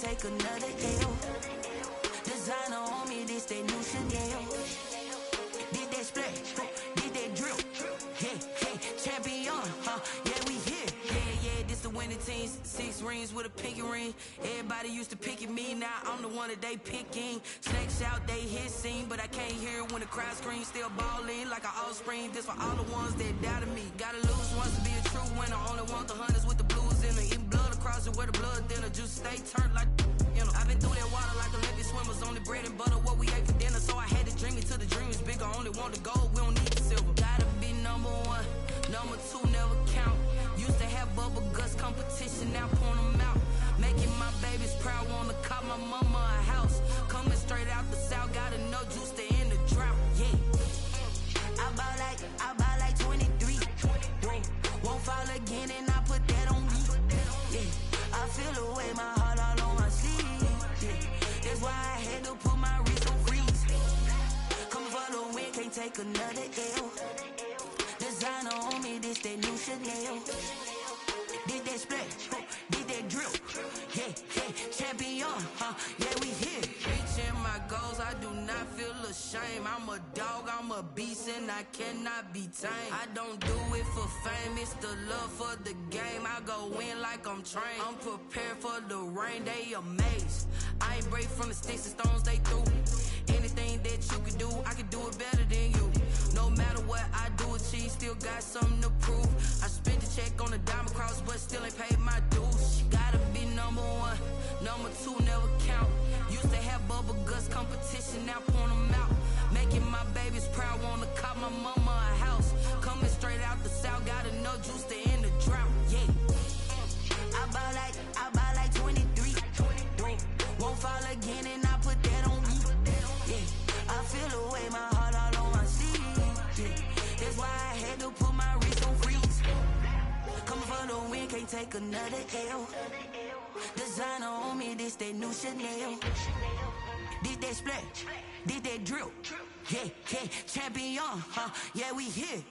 take another L. Designer on me, this that new Chanel. Did that splash, did that drill. Yeah, champion, yeah, we here. Yeah, this the winning team. 6 rings with a pinky ring. Everybody used to pick at me, now I'm the one that they picking. Snakes out, they hit scene, but I can't hear it when the crowd screams. Still ballin' like an offspring. This for all the ones that doubted me. Gotta lose once to be a true winner. Only want the hunters with the blues in it. Eating blood across it where the blood thinner. Juice stay turned like, you know. I've been through that water like Olympic swimmers. Only bread and butter, what we ate for dinner. So I had to dream it till the dream is bigger. Only want the gold, we don't need the silver. Gotta be number 1, number 2 never count. Used to have bubble guts competition, now point them out. Making my babies proud, wanna cop my mama a house. Coming straight out the south, gotta know juice to end the drought. Yeah, I buy like 23. Won't fall again and I put that on me. Yeah, I feel the way, my heart all on my sleeve. Yeah, that's why I had to put my wrist on freeze. Come for the win, can't take another L. Designer on me, this that new Chanel. Did that splash, did that drill. Yeah, champion, yeah, we here. Reaching my goals, I do not feel ashamed. I'm a dog, I'm a beast, and I cannot be tamed. I don't do it for fame, it's the love for the game. I go in like I'm trained. I'm prepared for the rain, they amazed. I ain't break from the sticks and stones they threw. Anything that you can do, I can do it better than you. No matter what I do, achieve, still got something to prove. I spent the check on the diamond cross, but still ain't paid my dues. Gotta be number 1, number 2 never count. Used to have bubble guts competition, now point them out. Making my babies proud, wanna cop my mama a house. Coming straight out the south, gotta know juice to end the drought. Yeah, I buy like 23. Won't fall again and I put that on me. Yeah, I feel the way, my heart all on my sleeve. Yeah, that's why I had to put my wrist on freeze. Coming for the win, can't take another L. Designer on me, this that new Chanel. Did that splash, did that drill. Yeah, champion, yeah, we here.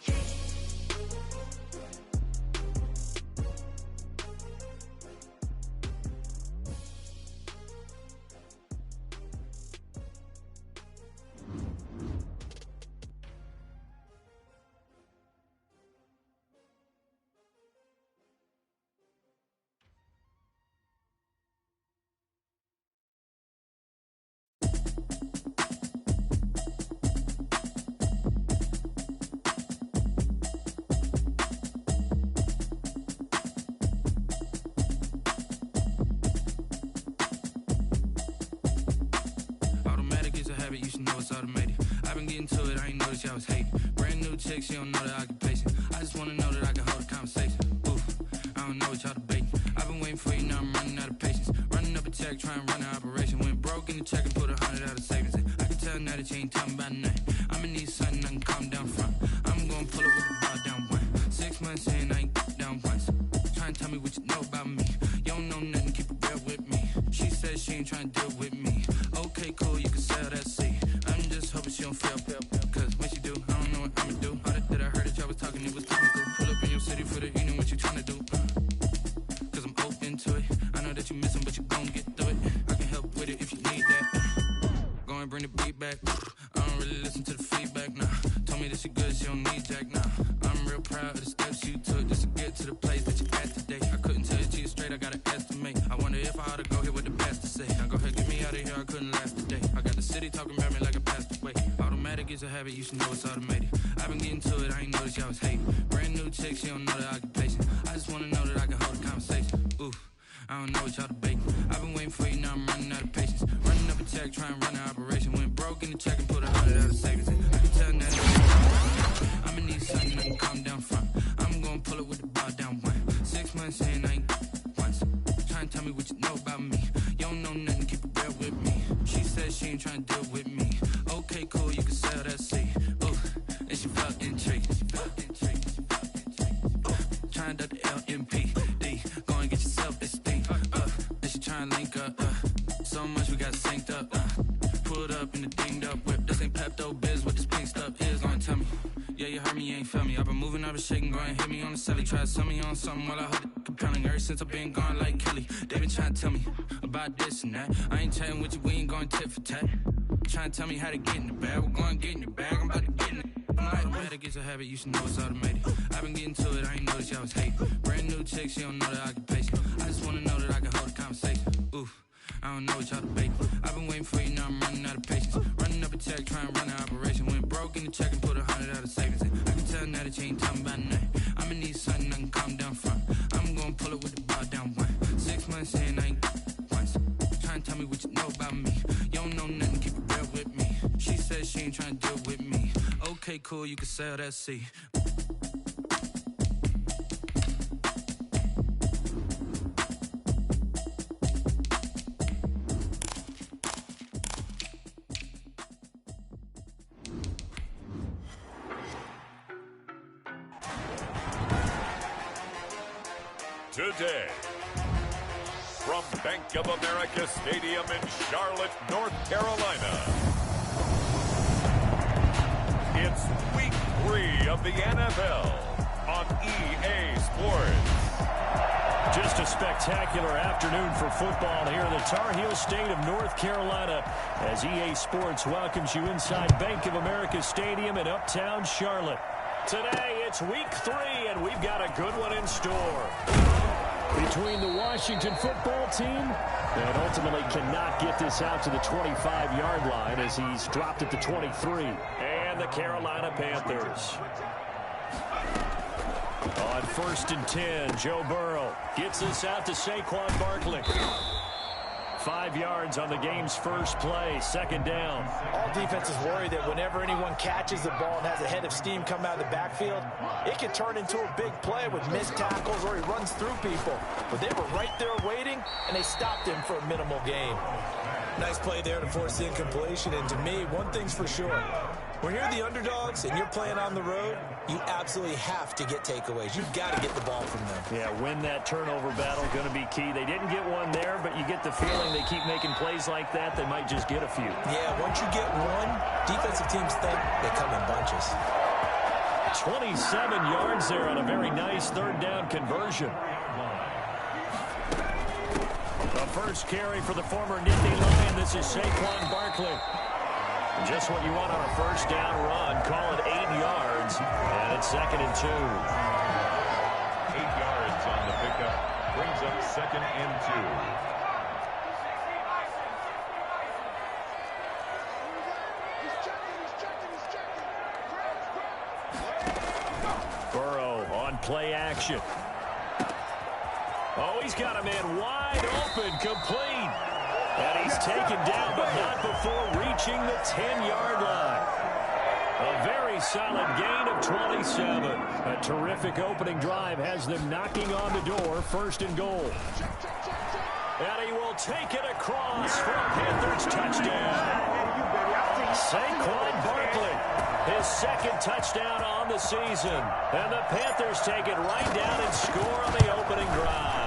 You should know it's automated. I've been getting to it, I ain't noticed y'all was hating. Brand new chick, she don't know the occupation. I just wanna know that I can hold a conversation. Oof, I don't know what y'all debating. I've been waiting for you, now I'm running out of patience. Running up a check, trying to run an operation. Went broke in the check and put 100 out of savings in. I can tell now that you ain't talking about nothing. I'ma need something I can calm down from. I'm gonna pull up with the bar down 1. 6 months in, I ain't down once. Try and tell me what you know about me. You don't know nothing, keep it real with me. She says she ain't trying to deal with me. Okay, cool, you can sell that seat. I'm just hoping she don't fail, cause when she do, I don't know what I'ma do. All that I heard that y'all was talking, it was comical. Pull up in your city for the evening, what you tryna do? Cause I'm open to it. I know that you missing, but you gon' get through it. I can help with it if you need that. Go and bring the beat back. I don't really listen to the feedback, nah. Told me that she good, she don't need jack, nah. I'm real proud of the steps you took just to get to the place that you at today. I couldn't tell you to you straight, I gotta estimate. I wonder if I ought to go here with the best to say. Now go ahead, get me out of here, I couldn't last today. I got the city talking about me like a passed away. Automatic is a habit, you should know it's automated. I've been getting to it, I ain't noticed y'all was hating. Brand new chick, she don't know the occupation. I just wanna know that I can hold a conversation. Oof, I don't know what y'all debating. I've been waiting for you, now I'm running out of patience. Running up a check, trying to run an operation. Went broke in the check and put 100 out of savings in. I can tell now that I'ma need something I can calm down from. I'm gonna pull it with the bar down 1. 6 months in, I ain't once. Try and tell me what you know about me. You don't know nothing, keep it real with me. She says she ain't trying to deal with me. Okay, cool, you can sell that seat. Ooh, and she felt intrigued. Trying to duck the LMPD. Go and get yourself this thing. Then she trying to link up. So much we got synced up. Pulled up in the dinged up whip. This ain't Pepto-Biz, what this pink stuff is. Gonna tell me. Yeah, you heard me, you ain't felt me. I've been moving, I've been shaking, go and hit me on the celly. Try to sell me on something while I hold it compelling. Ever since I've been gone like Kelly, they been trying to tell me about about this and that. I ain't chatting with you, we ain't going tit for tat. Trying to tell me how to get in the bag. We're going to get in the bag, I'm about to get in it. I'm like, better get your habit, you should know it's automated. I've been getting to it, I ain't noticed y'all was hating. Brand new chick, she don't know the occupation. I just wanna know that I can hold a conversation. Oof, I don't know what y'all debating. I've been waiting for you, now I'm running out of patience. Running up a check, trying to run an operation. Went broke in the check and put 100 out of savings in. I can tell now that you ain't talking about nothing. I'ma need something I can calm down from. I'm gonna pull it with the bar down one. 6 months in, I ain't once. Trying to tell me what you know about me. You don't know nothing, keep it real with me. She said she ain't trying to deal with me. Okay, cool, you can sail that sea. Today, from Bank of America Stadium in Charlotte, North Carolina, it's Week 3 of the NFL on EA Sports. Just a spectacular afternoon for football here in the Tar Heel state of North Carolina as EA Sports welcomes you inside Bank of America Stadium in Uptown Charlotte. Today, it's Week 3, and we've got a good one in store. Between the Washington football team that ultimately cannot get this out to the 25-yard line as he's dropped it to 23. And the Carolina Panthers. On 1st and 10, Joe Burrow gets this out to Saquon Barkley. 5 yards on the game's first play, 2nd down. All defenses worry that whenever anyone catches the ball and has a head of steam come out of the backfield, it can turn into a big play with missed tackles or he runs through people. But they were right there waiting, and they stopped him for a minimal gain. Nice play there to force the incompletion. And to me, one thing's for sure. When you're the underdogs and you're playing on the road, you absolutely have to get takeaways. You've got to get the ball from them. Yeah, win that turnover battle, going to be key. They didn't get one there, but you get the feeling they keep making plays like that, they might just get a few. Yeah, once you get one, defensive teams think they come in bunches. 27 yards there on a very nice 3rd down conversion. The first carry for the former Nittany Lion. This is Saquon Barkley. Just what you want on a 1st down run. Call it 8 yards. And it's 2nd and 2. 8 yards on the pickup. Brings up 2nd and 2. Burrow on play action. Oh, he's got a man wide open, complete. And he's taken down, but not before reaching the 10-yard line. A very solid gain of 27. A terrific opening drive has them knocking on the door, 1st and goal. And he will take it across for a Panthers touchdown. Saquon Barkley, his 2nd touchdown on the season. And the Panthers take it right down and score on the opening drive.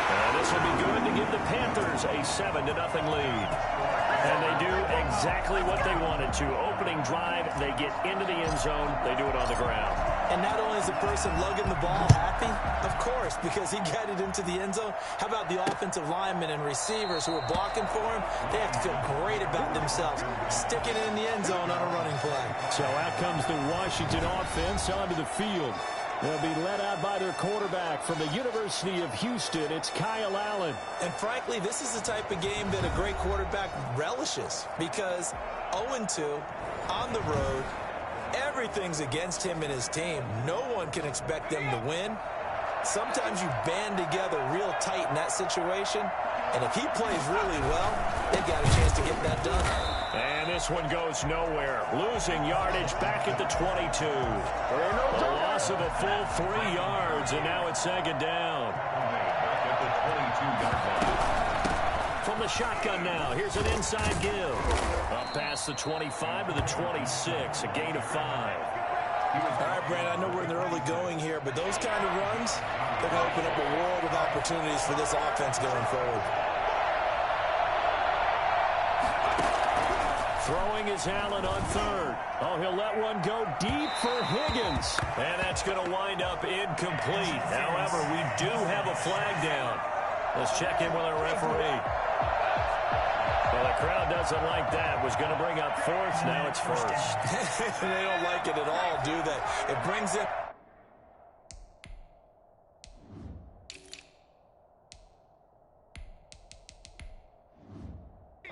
And this will be good to give the Panthers a 7-0 lead. And they do exactly what they wanted to. Opening drive, they get into the end zone. They do it on the ground. And not only is the person lugging the ball happy, of course, because he got it into the end zone. How about the offensive linemen and receivers who are blocking for him? They have to feel great about themselves, sticking it in the end zone on a running play. So out comes the Washington offense onto the field. They'll be led out by their quarterback from the University of Houston. It's Kyle Allen. And frankly, this is the type of game that a great quarterback relishes because 0-2 on the road, everything's against him and his team. No one can expect them to win. Sometimes you band together real tight in that situation, and if he plays really well, they've got a chance to get that done. And this one goes nowhere. Losing yardage back at the 22. A loss of a full 3 yards, and now it's 2nd down. Back at the 22-yard line. From the shotgun now, here's an inside give. Up past the 25 to the 26, a gain of 5. All right, Brandon, I know we're in the early going here, but those kind of runs, they're going to open up a world of opportunities for this offense going forward. Throwing is Allen on 3rd. Oh, he'll let one go deep for Higgins. And that's going to wind up incomplete. However, we do have a flag down. Let's check in with our referee. Well, the crowd doesn't like that. Was going to bring up fourth. Now it's first. They don't like it at all, do they? It brings it.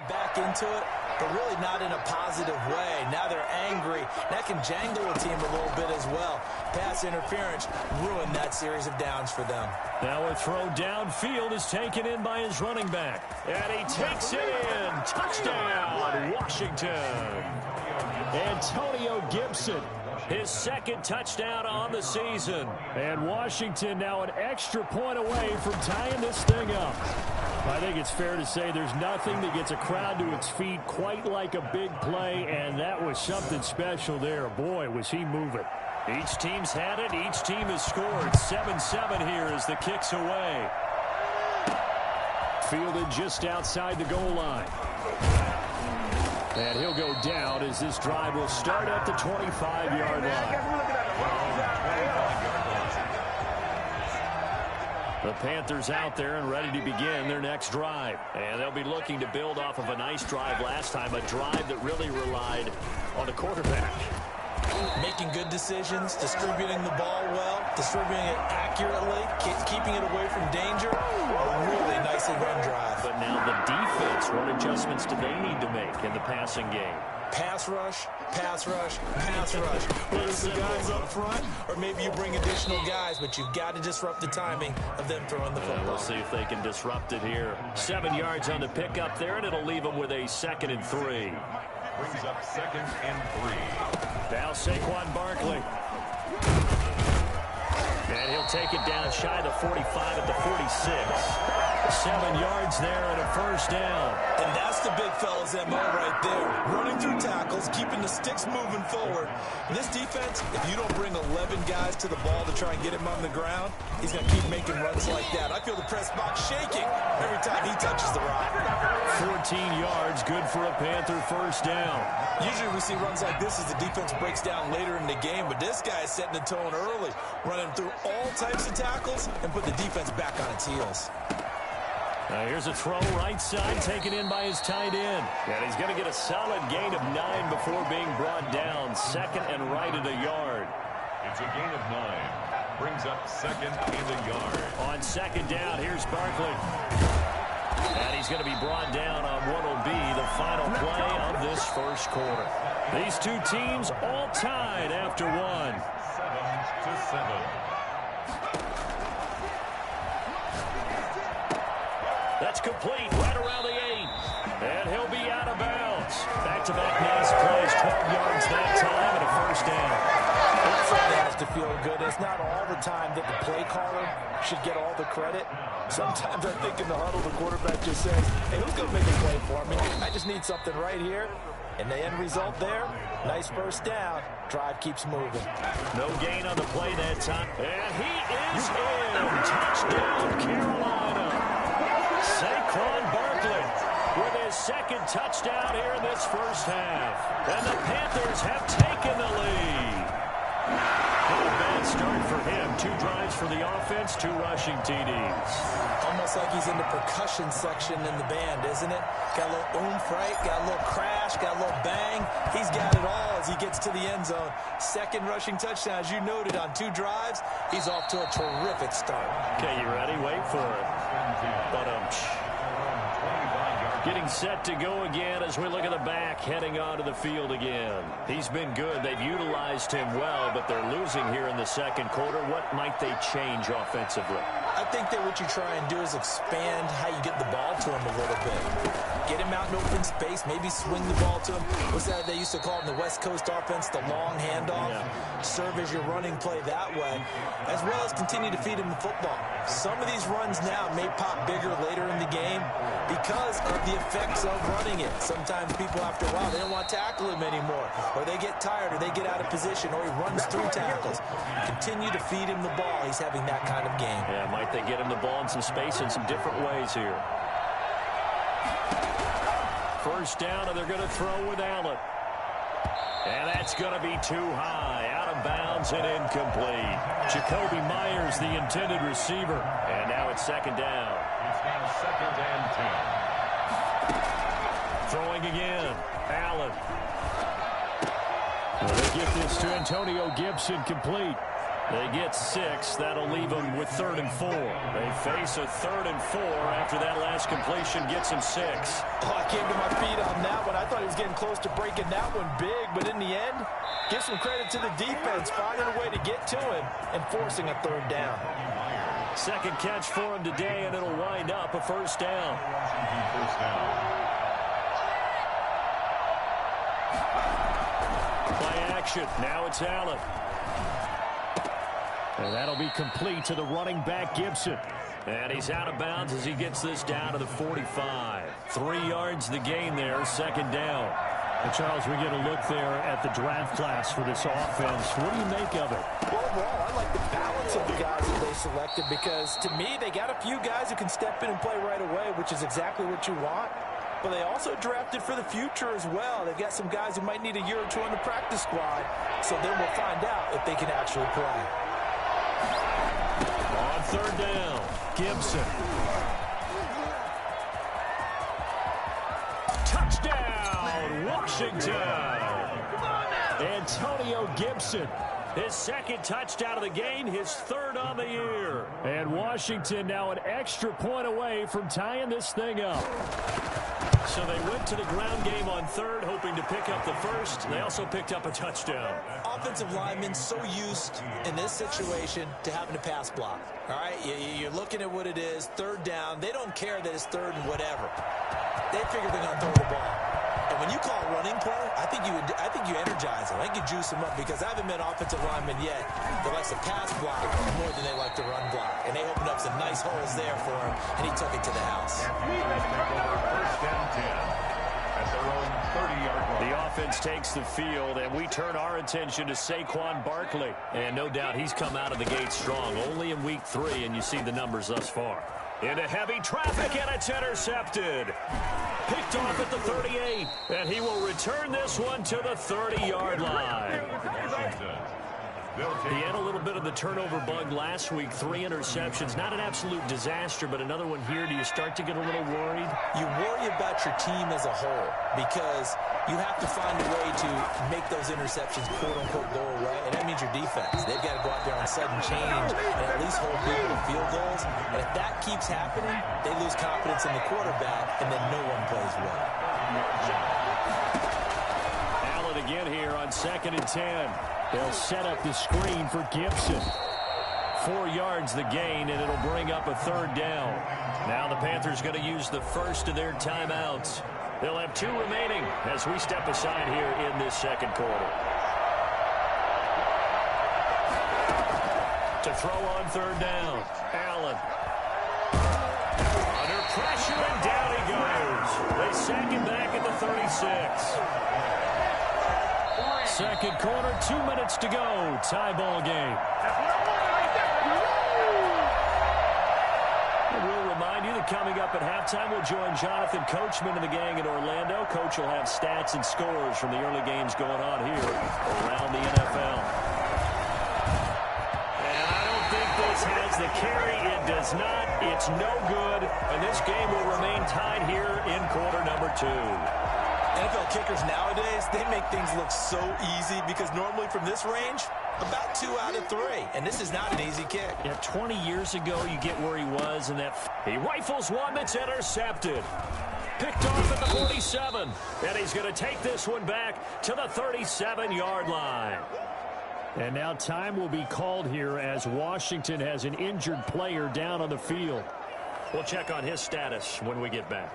Back into it, but really not in a positive way. Now they're angry. That can jangle a team a little bit as well. Pass interference ruined that series of downs for them. Now a throw downfield is taken in by his running back. And he takes it in. Touchdown, Washington. Antonio Gibson, his second touchdown on the season. And Washington now an extra point away from tying this thing up. I think it's fair to say there's nothing that gets a crowd to its feet quite like a big play, and that was something special there. Boy, was he moving. Each team's had it. Each team has scored. 7-7 here as the kick's away. Fielded just outside the goal line. And he'll go down as this drive will start at the 25-yard line. The Panthers out there and ready to begin their next drive. And they'll be looking to build off of a nice drive last time, a drive that really relied on the quarterback. Making good decisions, distributing the ball well, distributing it accurately, keeping it away from danger. A really nicely run drive. But now the defense, what adjustments do they need to make in the passing game? Pass rush, pass rush, pass rush. Whether it's the guys up front or maybe you bring additional guys, but you've got to disrupt the timing of them throwing the football. We'll see if they can disrupt it here. 7 yards on the pickup there, and it'll leave them with a 2nd and 3. Brings up 2nd and 3. Now Saquon Barkley. And he'll take it down shy of the 45 at the 46. 7 yards there and a first down. And that's the big fella's MO right there. Running through tackles, keeping the sticks moving forward. And this defense, if you don't bring 11 guys to the ball to try and get him on the ground, he's going to keep making runs like that. I feel the press box shaking every time he touches the rock. 14 yards, good for a Panther first down. Usually we see runs like this as the defense breaks down later in the game, but this guy is setting the tone early, running through all types of tackles and put the defense back on its heels. Now here's a throw right side, taken in by his tight end. And he's going to get a solid gain of 9 before being brought down. 2nd and right at a yard. It's a gain of 9. Brings up 2nd and a yard. On 2nd down, here's Barkley. And he's going to be brought down on what will be the final play of this first quarter. These two teams all tied after 1. 7-7. That's complete right around the 8. And he'll be out of bounds. Back-to-back nice plays, 12 yards that time and a first down. That certainly has to feel good. It's not all the time that the play caller should get all the credit. Sometimes I think in the huddle the quarterback just says, hey, who's going to make a play for me? I just need something right here. And the end result there, nice first down. Drive keeps moving. No gain on the play that time. And he is in. Touchdown, Carolina. Saquon Barkley with his 2nd touchdown here in this first half. And the Panthers have taken the lead. Not a bad start for him. 2 drives for the offense, 2 rushing TDs. Almost like he's in the percussion section in the band, isn't it? Got a little oomph, right? Got a little crash, got a little bang. He's got it all as he gets to the end zone. 2nd rushing touchdown, as you noted, on 2 drives. He's off to a terrific start. Okay, you ready? Wait for it. Getting set to go again as we look at the back, heading onto the field again. He's been good. They've utilized him well, but they're losing here in the 2nd quarter. What might they change offensively? I think that what you try and do is expand how you get the ball to him a little bit. Get him out in open space, maybe swing the ball to him. What's that they used to call in the West Coast offense, the long handoff? Yeah. Serve as your running play that way, as well as continue to feed him the football. Some of these runs now may pop bigger later in the game because of the effects of running it. Sometimes people, after a while, they don't want to tackle him anymore, or they get tired, or they get out of position, or he runs through tackles. Continue to feed him the ball. He's having that kind of game. Yeah, might they get him the ball in some space in some different ways here. First down, and they're going to throw with Allen. And that's going to be too high. Out of bounds and incomplete. Jacoby Myers, the intended receiver. And now it's 2nd down. Throwing again. Allen. Well, they get this to Antonio Gibson complete. They get 6. That'll leave them with 3rd and 4. They face a 3rd and 4 after that last completion gets them 6. Oh, I came to my feet on that one. I thought he was getting close to breaking that one big, but in the end, give some credit to the defense, finding a way to get to him and forcing a 3rd down. Second catch for him today, and it'll wind up a 1st down. Play action. Now it's Allen. And that'll be complete to the running back, Gibson. And he's out of bounds as he gets this down to the 45. 3 yards the gain there, 2nd down. And Charles, we get a look there at the draft class for this offense. What do you make of it? Well, overall, I like the balance of the guys that they selected because, to me, they got a few guys who can step in and play right away, which is exactly what you want. But they also drafted for the future as well. They've got some guys who might need a year or 2 on the practice squad, so then we'll find out if they can actually play. On 3rd down, Gibson. Touchdown, Washington. Antonio Gibson. His 2nd touchdown of the game, his 3rd on the year. And Washington now an extra point away from tying this thing up. So they went to the ground game on 3rd, hoping to pick up the 1st. They also picked up a touchdown. Offensive linemen so used in this situation to having to pass block. All right, you're looking at what it is, 3rd down. They don't care that it's 3rd and whatever. They figure they're going to throw the ball. And when you call a running play, I think you energize them. I think you juice them up because I haven't met offensive linemen yet that likes to pass block more than they like to run block. And they opened up some nice holes there for him, and he took it to the house. First down 10 at their own 30-yard line. The offense takes the field, and we turn our attention to Saquon Barkley. And no doubt he's come out of the gate strong, only in week 3, and you see the numbers thus far. Into heavy traffic, and it's intercepted. Picked off at the 38, and he will return this one to the 30-yard line. He had a little bit of the turnover bug last week, 3 interceptions. Not an absolute disaster, but another one here. Do you start to get a little worried? You worry about your team as a whole because you have to find a way to make those interceptions quote-unquote go away, and that means your defense. They've got to go out there on sudden change and at least hold people to field goals. And if that keeps happening, they lose confidence in the quarterback, and then no one plays well. Allen again here on 2nd and 10. They'll set up the screen for Gibson. 4 yards the gain, and it'll bring up a 3rd down. Now the Panthers going to use the first of their timeouts. They'll have 2 remaining as we step aside here in this 2nd quarter. To throw on 3rd down, Allen. Under pressure, and down he goes. They sack him back at the 36. 2nd quarter, 2 minutes to go. Tie ball game. We'll remind you that coming up at halftime, we'll join Jonathan Coachman and the gang in Orlando. Coach will have stats and scores from the early games going on here around the NFL. And I don't think this has the carry. It does not. It's no good. And this game will remain tied here in quarter number 2. NFL kickers nowadays, they make things look so easy because normally from this range, about 2 out of 3. And this is not an easy kick. Yeah, 20 years ago, you get where he was, and that he rifles one that's intercepted. Picked off at the 47. And he's going to take this one back to the 37-yard line. And now time will be called here as Washington has an injured player down on the field. We'll check on his status when we get back.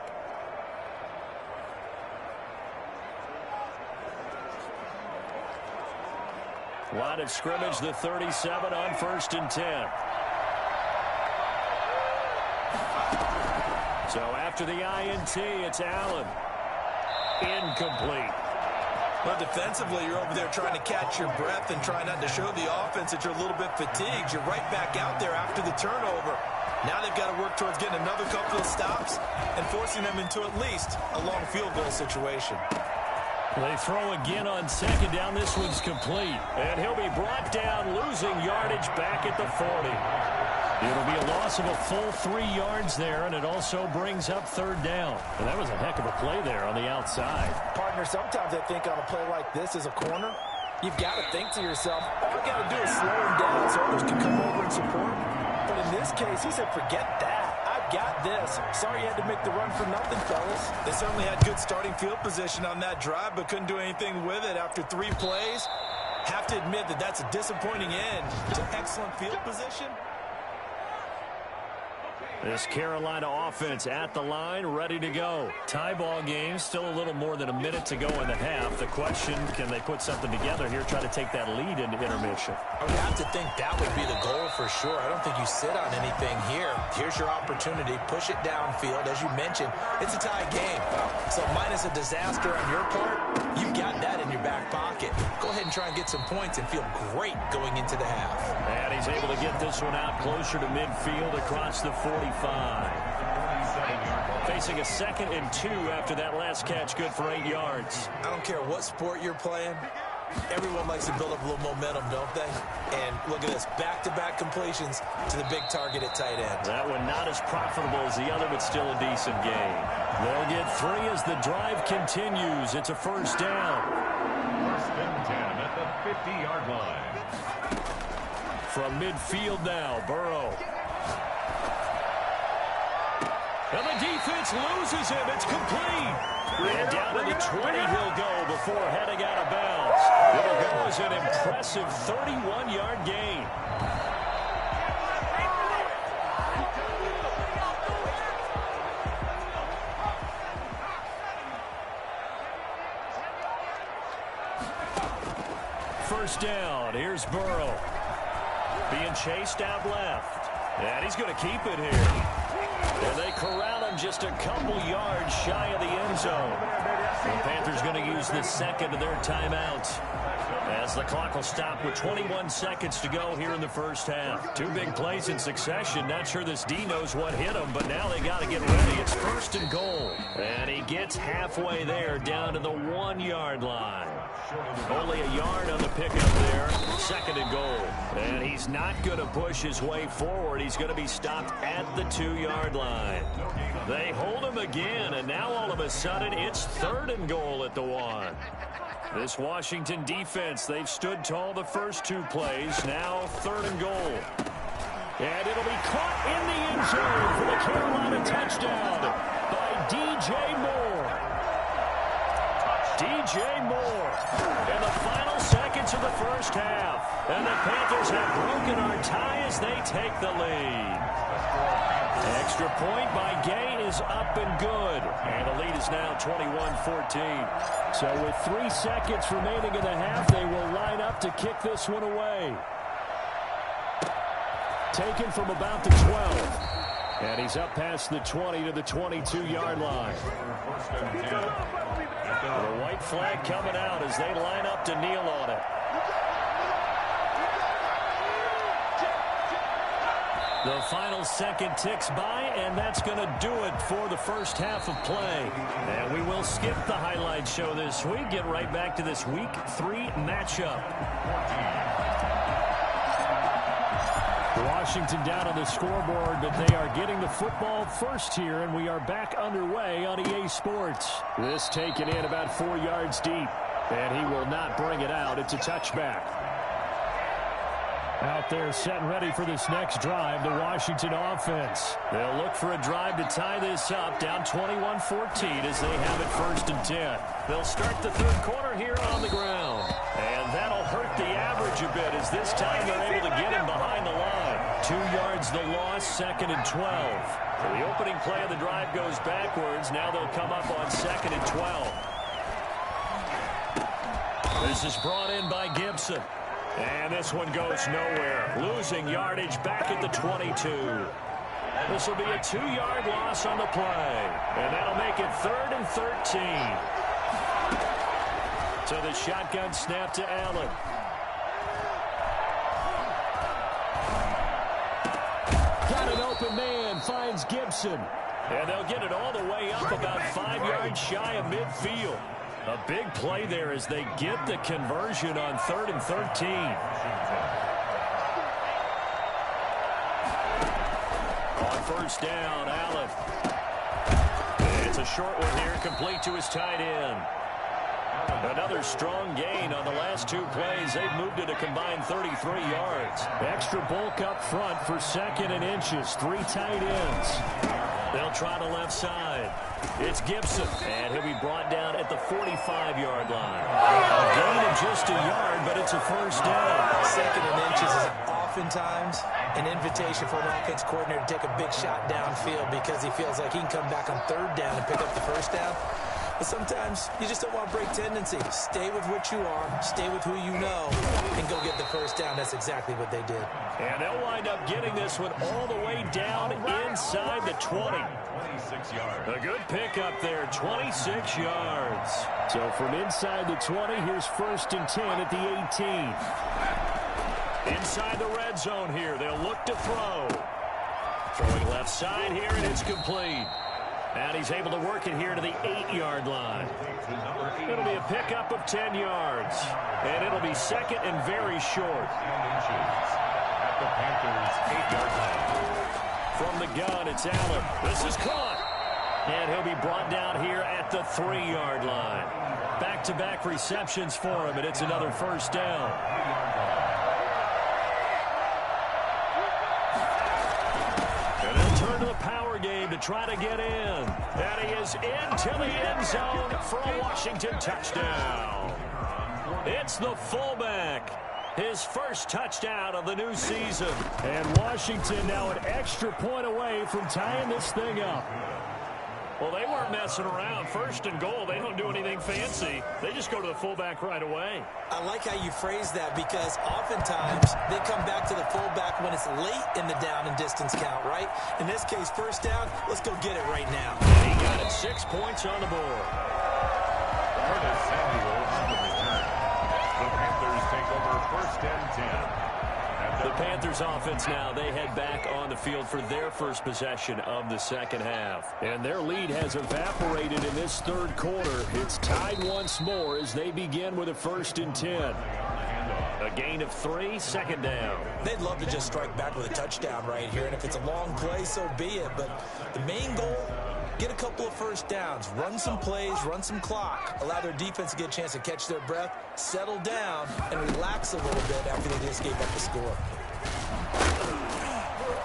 Line of scrimmage, the 37 on 1st and 10. So after the INT, it's Allen. Incomplete. Well, defensively, you're over there trying to catch your breath and try not to show the offense that you're a little bit fatigued. You're right back out there after the turnover. Now they've got to work towards getting another couple of stops and forcing them into at least a long field goal situation. They throw again on 2nd down. This one's complete. And he'll be brought down, losing yardage back at the 40. It'll be a loss of a full 3 yards there, and it also brings up third down. And that was a heck of a play there on the outside. Partner, sometimes I think on a play like this as a corner, you've got to think to yourself, all I got to do is slow him down so others can come over and support. But in this case, he said, forget that. I've got this. Sorry you had to make the run for nothing, fellas. They certainly had good starting field position on that drive, but couldn't do anything with it after 3 plays. Have to admit that that's a disappointing end to excellent field position. This Carolina offense at the line, ready to go. Tie ball game, still a little more than a minute to go in the half. The question, can they put something together here, try to take that lead into intermission? I would have to think that would be the goal for sure. I don't think you sit on anything here. Here's your opportunity. Push it downfield. As you mentioned, it's a tie game. So minus a disaster on your part, you've got that in your back pocket. Go ahead and try and get some points and feel great going into the half. And he's able to get this one out closer to midfield across the 45. Facing a 2nd and 2 after that last catch, good for 8 yards. I don't care what sport you're playing. Everyone likes to build up a little momentum, don't they? And look at this, back-to-back completions to the big target at tight end. That one not as profitable as the other, but still a decent gain. They'll get 3 as the drive continues. It's a first down. 1st and 10 at the 50-yard line. From midfield now, Burrow. And the defense loses him. It's complete. And down to the 20 he'll go before heading out of bounds. It'll go as an impressive 31-yard gain. First down. Here's Burrow. Being chased out left. And he's going to keep it here. And they corral him just a couple yards shy of the end zone. The Panthers going to use the 2nd of their timeouts as the clock will stop with 21 seconds to go here in the first half. 2 big plays in succession. Not sure this D knows what hit him, but now they got to get ready. It's 1st and goal. And he gets halfway there down to the 1-yard line. Only a yard on the pickup there. 2nd and goal. And he's not going to push his way forward. He's going to be stopped at the 2-yard line. They hold him again, and now all of a sudden it's 3rd and goal at the 1. This Washington defense, they've stood tall the first 2 plays. Now 3rd and goal. And it'll be caught in the end zone for the Carolina touchdown by DJ Moore. DJ Moore in the final seconds of the first half. And the Panthers have broken our tie as they take the lead. Extra point by Gay is up and good. And the lead is now 21-14. So with 3 seconds remaining in the half, they will line up to kick this one away. Taken from about the 12. And he's up past the 20 to the 22-yard line. The white flag coming out as they line up to kneel on it. The final second ticks by, and that's going to do it for the first half of play. And we will skip the highlight show this week. Get right back to this Week 3 matchup. Washington down on the scoreboard, but they are getting the football first here, and we are back underway on EA Sports. This taken in about 4 yards deep, and he will not bring it out. It's a touchback. Out there set and ready for this next drive, the Washington offense. They'll look for a drive to tie this up, down 21-14 as they have it 1st and 10. They'll start the 3rd quarter here on the ground. And that'll hurt the average a bit as this time they're able to get him behind the line. 2 yards the loss, 2nd and 12. The opening play of the drive goes backwards. Now they'll come up on 2nd and 12. This is brought in by Gibson. And this one goes nowhere. Losing yardage back at the 22. This will be a 2-yard loss on the play. And that'll make it 3rd and 13. So the shotgun snap to Allen. Got an open man, finds Gibson. And they'll get it all the way up about 5 yards shy of midfield. A big play there as they get the conversion on 3rd and 13. On first down, Allen. It's a short one here, complete to his tight end. Another strong gain on the last 2 plays. They've moved it a combined 33 yards. Extra bulk up front for 2nd and inches. 3 tight ends. They'll try the left side. It's Gibson, and he'll be brought down at the 45-yard line. A gain of just a yard, but it's a first down. 2nd and inches is oftentimes an invitation for an offense coordinator to take a big shot downfield because he feels like he can come back on 3rd down and pick up the first down. But sometimes you just don't want to break tendency. Stay with what you are, stay with who you know, and go get the first down. That's exactly what they did. And they'll wind up getting this one all the way down inside the 20. 26 yards. A good pickup there, 26 yards. So from inside the 20, here's 1st and 10 at the 18. Inside the red zone here, they'll look to throw. Throwing left side here, and it's complete. And he's able to work it here to the 8-yard line. It'll be a pickup of 10 yards. And it'll be 2nd and very short. At the Panthers' 8-yard line. From the gun, it's Allen. This is caught. And he'll be brought down here at the 3-yard line. Back-to-back receptions for him, and it's another first down. And they'll turn to the power game to try to get in. And he is into the end zone for a Washington touchdown. It's the fullback. His first touchdown of the new season. And Washington now an extra point away from tying this thing up. Well, they weren't messing around. 1st and goal, they don't do anything fancy. They just go to the fullback right away. I like how you phrase that because oftentimes they come back to the fullback when it's late in the down and distance count, right? In this case, first down, let's go get it right now. And he got it, 6 points on the board. Curtis Samuel on the return. The Panthers take over 1st and 10. The Panthers offense now, they head back on the field for their first possession of the second half. And their lead has evaporated in this 3rd quarter. It's tied once more as they begin with a 1st and 10. A gain of 3, 2nd down. They'd love to just strike back with a touchdown right here, and if it's a long play, so be it. But the main goal, get a couple of first downs, run some plays, run some clock, allow their defense to get a chance to catch their breath, settle down, and relax a little bit after they just gave up the score.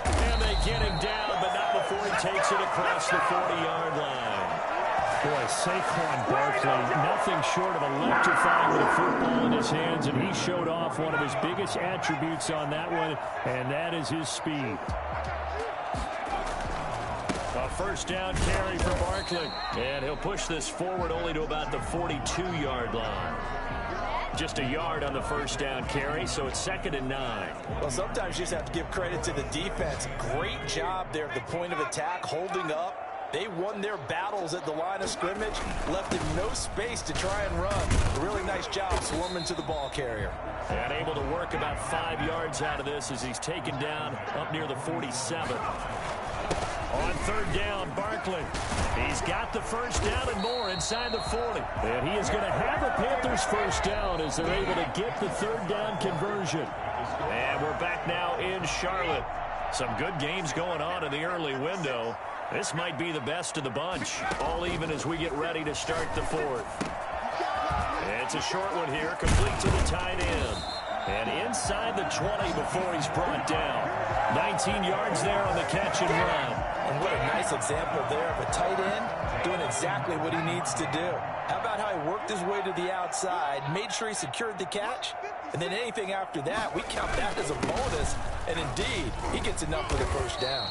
And they get him down, but not before he takes it across the 40-yard line. Boy, Saquon Barkley, nothing short of electrifying with a football in his hands, and he showed off one of his biggest attributes on that one, and that is his speed. A first down carry for Barkley. And he'll push this forward only to about the 42-yard line. Just a yard on the first down carry, so it's 2nd and 9. Well, sometimes you just have to give credit to the defense. Great job there at the point of attack, holding up. They won their battles at the line of scrimmage, left him no space to try and run. A really nice job swarming to the ball carrier. And able to work about 5 yards out of this as he's taken down up near the 47. On 3rd down, Barkley. He's got the first down and more inside the 40. And he is going to have the Panthers first down as they're able to get the 3rd down conversion. And we're back now in Charlotte. Some good games going on in the early window. This might be the best of the bunch. All even as we get ready to start the 4th. It's a short one here, complete to the tight end. And inside the 20 before he's brought down. 19 yards there on the catch and run. And what a nice example there of a tight end doing exactly what he needs to do. How about how he worked his way to the outside, made sure he secured the catch, and then anything after that, we count that as a bonus. And indeed, he gets enough for the first down.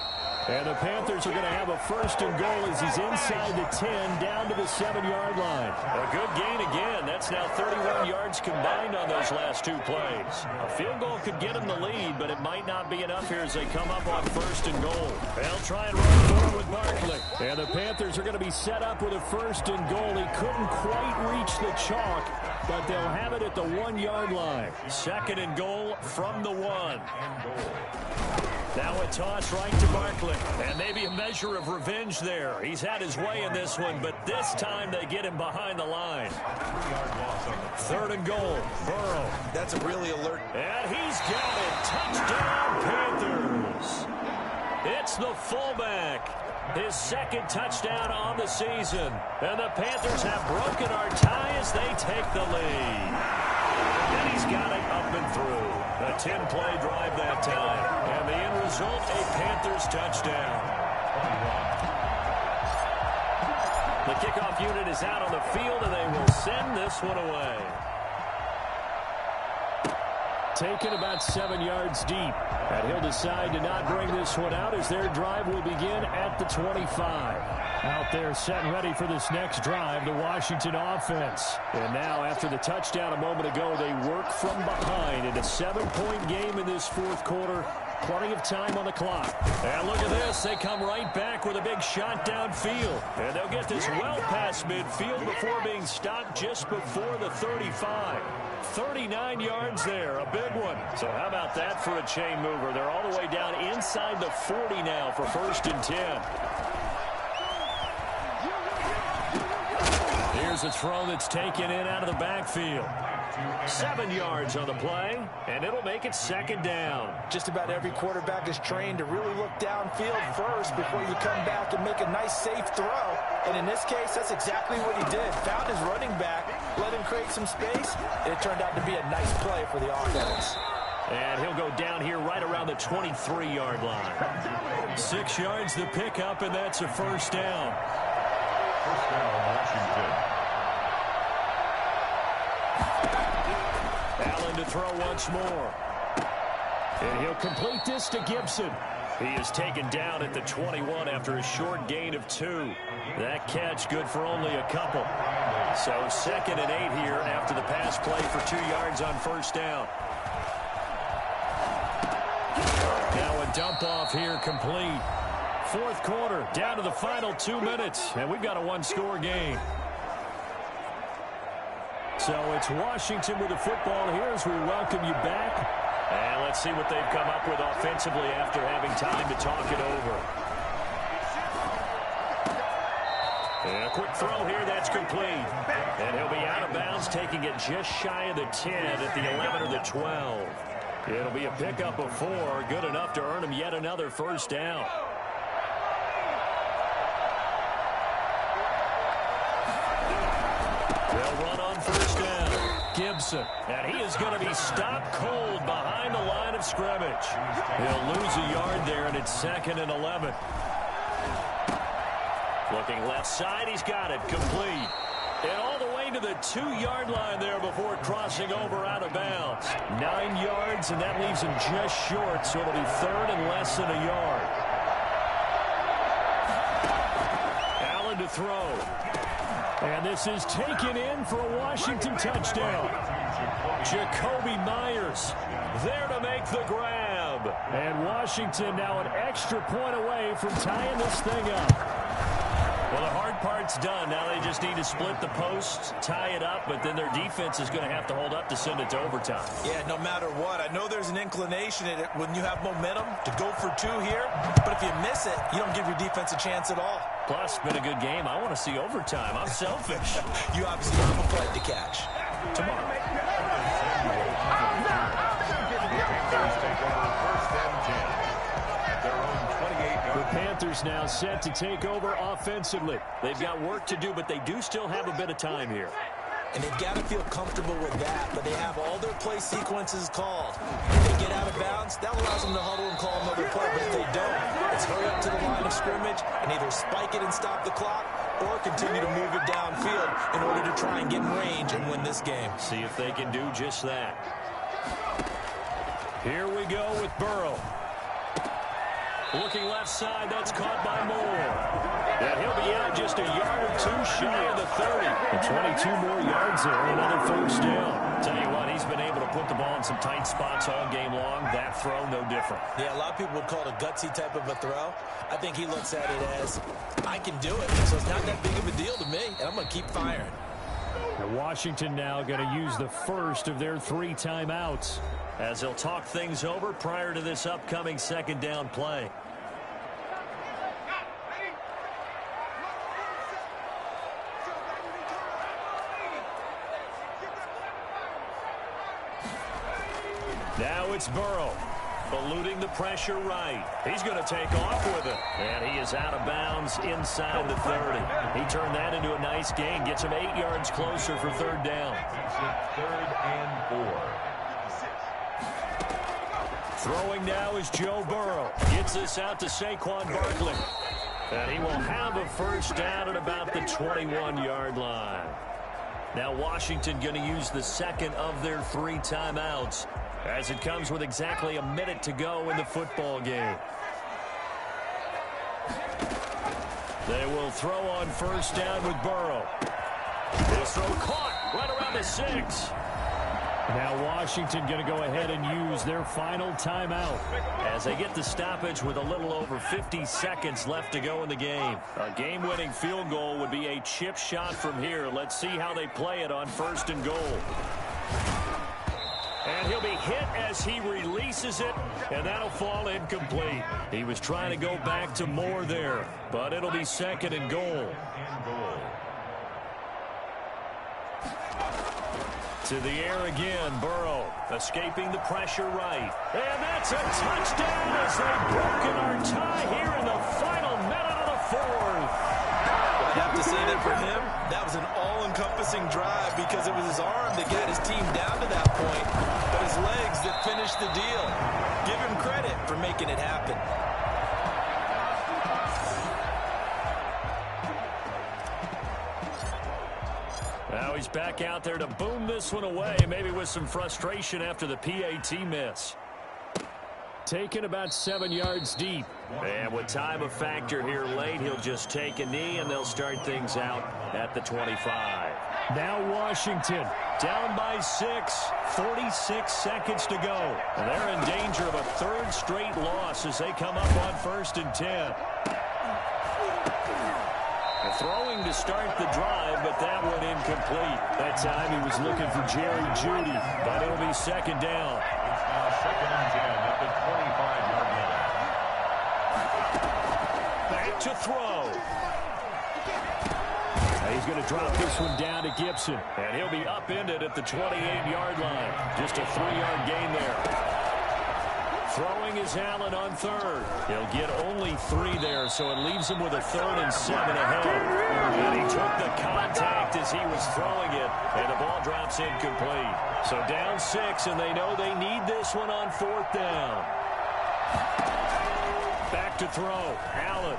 And the Panthers are going to have a 1st and goal as he's inside the 10 down to the 7-yard line. A good gain again. That's now 31 yards combined on those last 2 plays. A field goal could get him the lead, but it might not be enough here as they come up on 1st and goal. They'll try and run forward with Barkley. And the Panthers are going to be set up with a 1st and goal. He couldn't quite reach the chalk, but they'll have it at the 1-yard line. 2nd and goal from the 1. Now a toss right to Barkley. And maybe a measure of revenge there. He's had his way in this one, but this time they get him behind the line. 3rd and goal. Burrow. That's a really alert. And he's got it. Touchdown, Panthers. It's the fullback. His second touchdown on the season. And the Panthers have broken our tie as they take the lead. And he's got it up and through. A 10-play drive that time. And the end result, a Panthers touchdown. The kickoff unit is out on the field, and they will send this one away. Taken about 7 yards deep. And he'll decide to not bring this one out as their drive will begin at the 25. Out there set and ready for this next drive, the Washington offense. And now after the touchdown a moment ago, they work from behind in a 7-point game in this fourth quarter. Plenty of time on the clock. And look at this. They come right back with a big shot downfield. And they'll get this well past midfield before being stopped just before the 35. 39 yards there, a big one. So how about that for a chain mover? They're all the way down inside the 40 now for 1st and 10. Here's a throw that's taken in out of the backfield. 7 yards on the play, and it'll make it 2nd down. Just about every quarterback is trained to really look downfield first before you come back and make a nice, safe throw. And in this case, that's exactly what he did. Found his running back, let him create some space, and it turned out to be a nice play for the offense. And he'll go down here right around the 23-yard line. 6 yards the pickup, and that's a 1st down. 1st down, Washington. Allen to throw once more. And he'll complete this to Gibson. He is taken down at the 21 after a short gain of 2. That catch good for only a couple. So 2nd and 8 here after the pass play for 2 yards on 1st down. Now a dump off here complete. 4th quarter, down to the final 2 minutes, and we've got a 1-score game. So it's Washington with the football here as we welcome you back. And let's see what they've come up with offensively after having time to talk it over. And a quick throw here, that's complete. And he'll be out of bounds, taking it just shy of the 10 at the 11 or the 12. It'll be a pickup of 4, good enough to earn him yet another 1st down. They'll run on 1st down. Gibson, and he is going to be stopped cold behind the line of scrimmage. He'll lose a yard there, and it's 2nd and 11. Looking left side, he's got it, complete. And all the way to the 2-yard line there before crossing over out of bounds. 9 yards, and that leaves him just short, so it'll be 3rd and less than a yard. Allen to throw. And this is taken in for a Washington touchdown. Jacoby Myers there to make the grab. And Washington now an extra point away from tying this thing up. Well, the hard part's done. Now they just need to split the posts, tie it up, but then their defense is going to have to hold up to send it to overtime. Yeah, no matter what. I know there's an inclination in it when you have momentum to go for 2 here, but if you miss it, you don't give your defense a chance at all. Plus, been a good game. I want to see overtime. I'm selfish. You obviously have a fight to catch. Tomorrow. The Panthers now set to take over offensively. They've got work to do, but they do still have a bit of time here. And they've got to feel comfortable with that, but they have all their play sequences called. If they get out of bounds, that allows them to huddle and call another play, but if they don't, it's hurry up to the line of scrimmage and either spike it and stop the clock or continue to move it downfield in order to try and get in range and win this game. See if they can do just that. Here we go with Burrow. Looking left side, that's caught by Moore. And he'll be out just a yard or 2 shy of the 30. And 22 more yards there, another 1st down. Tell you what, he's been able to put the ball in some tight spots all game long. That throw, no different. Yeah, a lot of people would call it a gutsy type of a throw. I think he looks at it as, I can do it, so it's not that big of a deal to me, and I'm going to keep firing. And Washington now going to use the first of their 3 timeouts, as they'll talk things over prior to this upcoming 2nd down play. Now it's Burrow. Eluding the pressure right. He's going to take off with it. And he is out of bounds inside the 30. He turned that into a nice gain. Gets him 8 yards closer for third down. 3rd and 4. Throwing now is Joe Burrow. Gets this out to Saquon Barkley. And he will have a first down at about the 21-yard line. Now Washington going to use the second of their 3 timeouts, as it comes with exactly a minute to go in the football game. They will throw on first down with Burrow. This throw caught right around the 6. Now Washington going to go ahead and use their final timeout, as they get the stoppage with a little over 50 seconds left to go in the game. A game-winning field goal would be a chip shot from here. Let's see how they play it on 1st and goal. And he'll be hit as he releases it, and that'll fall incomplete. He was trying to go back to Moore there, but it'll be 2nd and goal. To the air again, Burrow, escaping the pressure right. And that's a touchdown as they've broken our tie here in the final minute of the 4th. I'd have to say that for him, that was an all-encompassing drive because it was his arm that got his team down to that point, but his legs that finished the deal. Give him credit for making it happen. Now he's back out there to boom this one away, maybe with some frustration after the PAT miss. taken about 7 yards deep. And with time a factor here late, he'll just take a knee, and they'll start things out at the 25. Now Washington down by 6, 46 seconds to go. And they're in danger of a third straight loss as they come up on 1st and 10. Throwing to start the drive, but that one incomplete. That time he was looking for Jerry Jeudy, but it'll be 2nd down. It's now 2nd and 10 at the 25-yard line. Back to throw. He's going to drop this one down to Gibson. And he'll be upended at the 28-yard line. Just a 3-yard gain there. Throwing is Allen on 3rd. He'll get only 3 there, so it leaves him with a 3rd and 7 ahead. And he took the contact as he was throwing it, and the ball drops incomplete. So down 6, and they know they need this one on 4th down. Back to throw. Allen.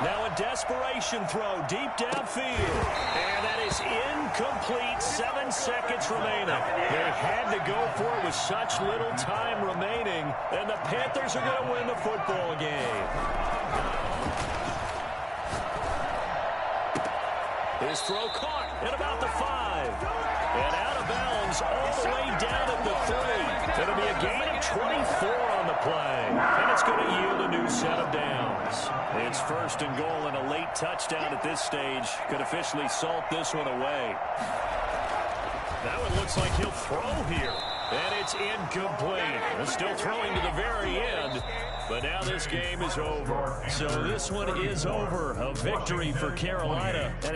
Now a desperation throw deep downfield. And that is incomplete. 7 seconds remaining. They had to go for it with such little time remaining. And the Panthers are going to win the football game. His throw caught at about the 5. And out of bounds all the way down at the 3. It'll be a gain of 24 on the play. And it's going to yield a new set of downs. It's 1st and goal, and a late touchdown at this stage could officially salt this one away. That one looks like he'll throw here. And it's incomplete. Still throwing to the very end. But now this game is over. So this one is over. A victory for Carolina. And